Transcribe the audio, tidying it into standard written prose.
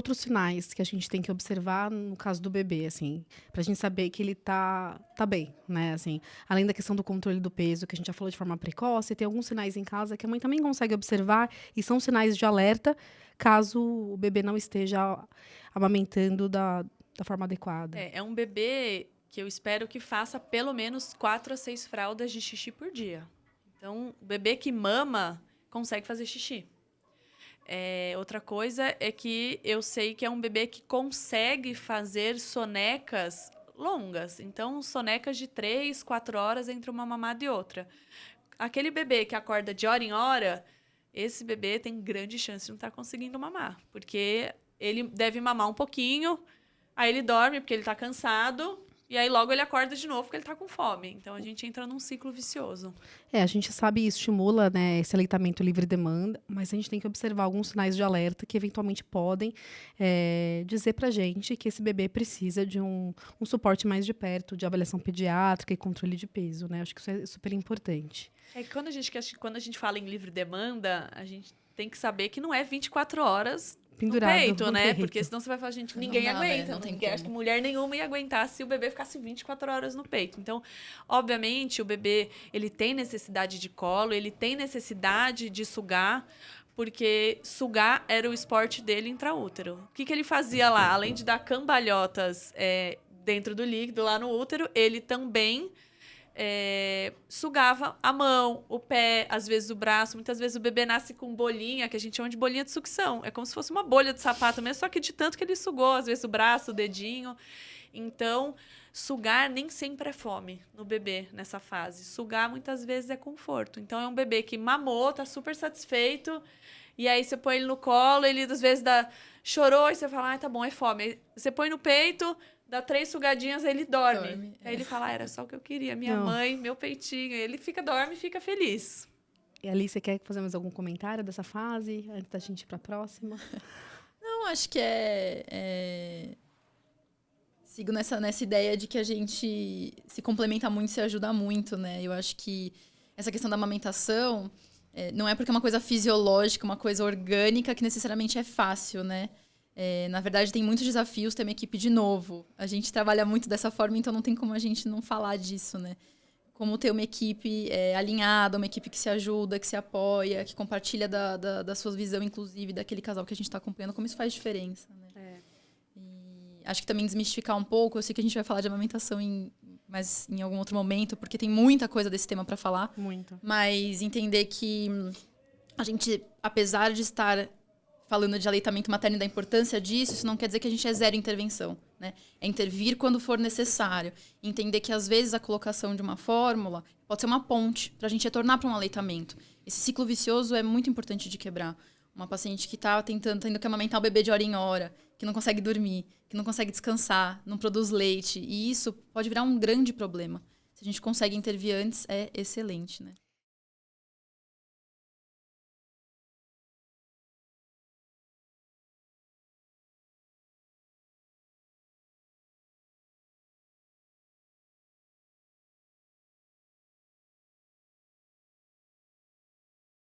outros sinais que a gente tem que observar no caso do bebê, assim, pra gente saber que ele tá bem, né, assim. Além da questão do controle do peso, que a gente já falou de forma precoce, tem alguns sinais em casa que a mãe também consegue observar e são sinais de alerta, caso o bebê não esteja amamentando da forma adequada. É um bebê que eu espero que faça pelo menos 4 a 6 fraldas de xixi por dia. Então, o bebê que mama consegue fazer xixi. Outra coisa é que eu sei que é um bebê que consegue fazer sonecas longas. Então, sonecas de 3, 4 horas entre uma mamada e outra. Aquele bebê que acorda de hora em hora, esse bebê tem grande chance de não estar conseguindo mamar. Porque ele deve mamar um pouquinho, aí ele dorme porque ele está cansado, e aí logo ele acorda de novo porque ele está com fome. Então, a gente entra num ciclo vicioso. A gente sabe isso estimula, né, esse aleitamento livre demanda, mas a gente tem que observar alguns sinais de alerta que eventualmente podem dizer pra gente que esse bebê precisa de um suporte mais de perto, de avaliação pediátrica e controle de peso, né? Acho que isso é super importante. É que quando a gente fala em livre demanda, a gente tem que saber que não é 24 horas no Pendurado peito, no né? peito. Porque senão você vai falar, gente, Não ninguém dá, né? aguenta. Não tem Ninguém, acho que como. mulher nenhuma ia aguentar se o bebê ficasse 24 horas no peito. Então, obviamente, o bebê, ele tem necessidade de colo, ele tem necessidade de sugar, porque sugar era o esporte dele intraútero. O que ele fazia lá? Além de dar cambalhotas dentro do líquido, lá no útero, ele também sugava a mão, o pé, às vezes o braço. Muitas vezes o bebê nasce com bolinha, que a gente chama de bolinha de sucção. É como se fosse uma bolha de sapato mesmo, só que de tanto que ele sugou, às vezes o braço, o dedinho. Então, sugar nem sempre é fome no bebê nessa fase. Sugar muitas vezes é conforto. Então, é um bebê que mamou, tá super satisfeito, e aí você põe ele no colo, ele às vezes chorou, e você fala, tá bom, é fome. Aí você põe no peito, dá 3 sugadinhas, aí ele dorme. Aí ele fala, era só o que eu queria, minha Não. mãe, meu peitinho. Ele dorme e fica feliz. E ali, você quer fazer mais algum comentário dessa fase, antes da gente ir pra próxima? Não, acho que sigo nessa ideia de que a gente se complementa muito, se ajuda muito, né? Eu acho que essa questão da amamentação não é porque é uma coisa fisiológica, uma coisa orgânica, que necessariamente é fácil, né? Na verdade, tem muitos desafios ter uma equipe de novo. A gente trabalha muito dessa forma, então não tem como a gente não falar disso, né? Como ter uma equipe alinhada, uma equipe que se ajuda, que se apoia, que compartilha da sua visão, inclusive, daquele casal que a gente está acompanhando, como isso faz diferença, né? E acho que também desmistificar um pouco, eu sei que a gente vai falar de amamentação mas em algum outro momento, porque tem muita coisa desse tema para falar. Muito. Mas entender que a gente, apesar de estar falando de aleitamento materno e da importância disso, isso não quer dizer que a gente é zero intervenção, né? É intervir quando for necessário. Entender que, às vezes, a colocação de uma fórmula pode ser uma ponte para a gente retornar para um aleitamento. Esse ciclo vicioso é muito importante de quebrar. Uma paciente que está tendo que amamentar o bebê de hora em hora, que não consegue dormir, que não consegue descansar, não produz leite. E isso pode virar um grande problema. Se a gente consegue intervir antes, é excelente, né?